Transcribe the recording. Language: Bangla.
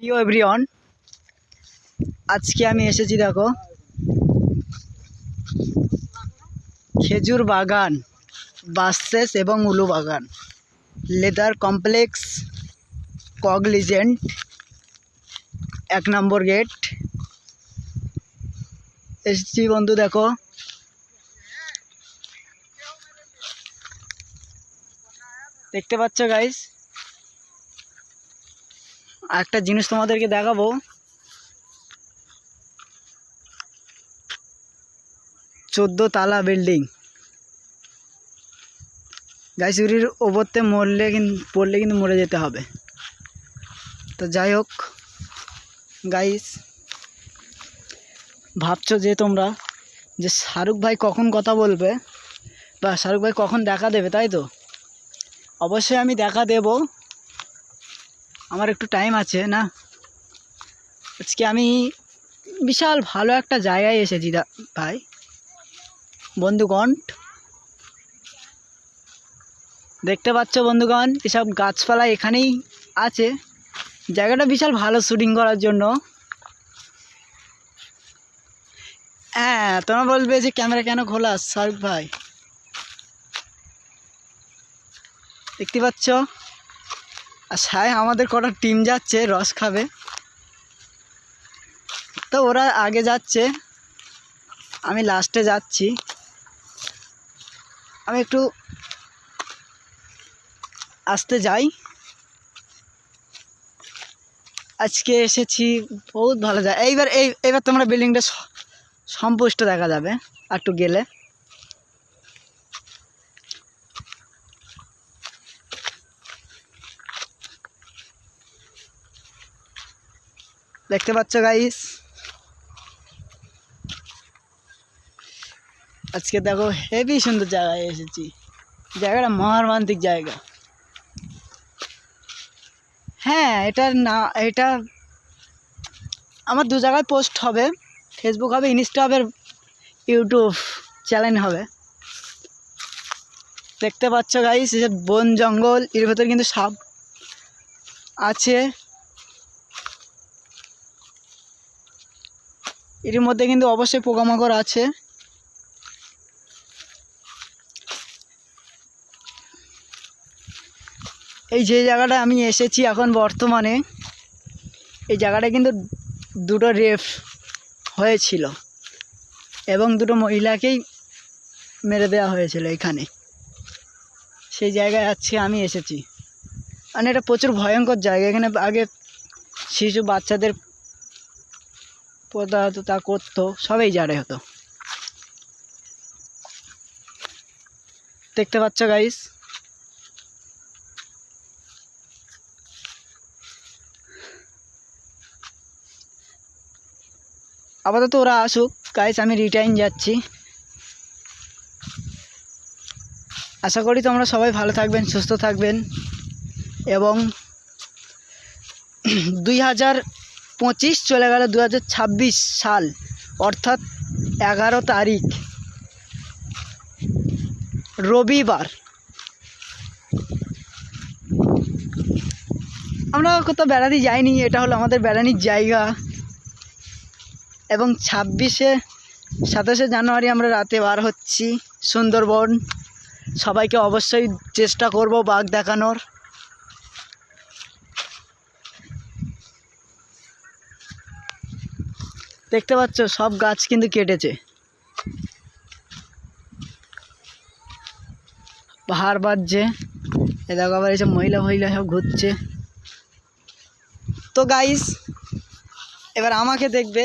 প্রিয় এভরিওয়ান, আজকে আমি এসেছি দেখো খেজুর বাগান, বাসেস এবং উলু বাগান, লেদার কমপ্লেক্স, কগলিজেন্ট, 1 নম্বর গেট এসেছি বন্ধু। দেখো দেখতে পাচ্ছ গাইস, একটা জিনিস তোমাদেরকে দেখাবো। 14 তলা বিল্ডিং গাইস, উরির ওপরতে পড়লে কিন্তু মরে যেতে হবে। তো যাই হোক গাইস, ভাবছো যে তোমরা যে শাহরুখ ভাই কখন কথা বলবে বা শাহরুখ ভাই কখন দেখা দেবে, তাই তো? অবশ্যই আমি দেখা দেব, আমার একটু টাইম আছে না। আজকে আমি বিশাল ভালো একটা জায়গায় এসেছি ভাই বন্ধুগণ। দেখতে পাচ্ছ বন্ধুগণ, এসব গাছপালা এখানেই আছে। জায়গাটা বিশাল ভালো শুটিং করার জন্য। হ্যাঁ, তোমরা বলবে যে ক্যামেরা কেন খোলা শাহরুখ ভাই? দেখতে পাচ্ছ, আর সায় আমাদের কটা টিম যাচ্ছে রস খাবে। তো ওরা আগে যাচ্ছে, আমি লাস্টে যাচ্ছি। আমি একটু আসতে যাই। আজকে এসেছি বহুত ভালো যায়। এইবার তোমরা বিল্ডিংটা সম্পুষ্ট দেখা যাবে আর একটু গেলে। দেখতে পাচ্ছ গাইস, আজকে দেখো হেভি সুন্দর জায়গায় এসেছি। জায়গাটা মর্মান্তিক জায়গা। হ্যাঁ, এটা আমার 2 জায়গায় পোস্ট হবে, ফেসবুক হবে, ইনস্টা হবে, ইউটিউব চ্যানেল হবে। দেখতে পাচ্ছ গাইস, এই যে বন জঙ্গল, এর ভেতর কিন্তু সাপ আছে। এর মধ্যে কিন্তু অবশ্যই পোকামাকড় আছে। এই যে জায়গাটা আমি এসেছি এখন বর্তমানে, এই জায়গাটা কিন্তু 2টো রেপ হয়েছিল এবং 2টো মহিলাকেই মেরে দেওয়া হয়েছিল এখানে। সেই জায়গায় আজকে আমি এসেছি। মানে এটা প্রচুর ভয়ঙ্কর জায়গা। এখানে আগে শিশু বাচ্চাদের পদা হতো, তা করতো, সবাই জারে হতো। দেখতে পাচ্ছ গাইস, আপাতত ওরা আসুক গাইস, আমি রিটার্ন যাচ্ছি। আশা করি তোমরা সবাই ভালো থাকবেন, সুস্থ থাকবেন এবং 2025 চলে গেল, 2026 সাল, অর্থাৎ 11 তারিখ রবিবার। আমরা কোথাও বেড়াতে যাইনি, এটা হলো আমাদের বেড়ানির জায়গা। এবং 27শে জানুয়ারি আমরা রাতে বার হচ্ছি সুন্দরবন। সবাইকে অবশ্যই চেষ্টা করব বাঘ দেখানোর। দেখতে পাচ্ছ সব গাছ কিন্তু কেটেছে, পাহাড় বাজছে। এ দেখো আবার এইসব মহিলা সব ঘুরছে। তো গাইস, এবার আমাকে দেখবে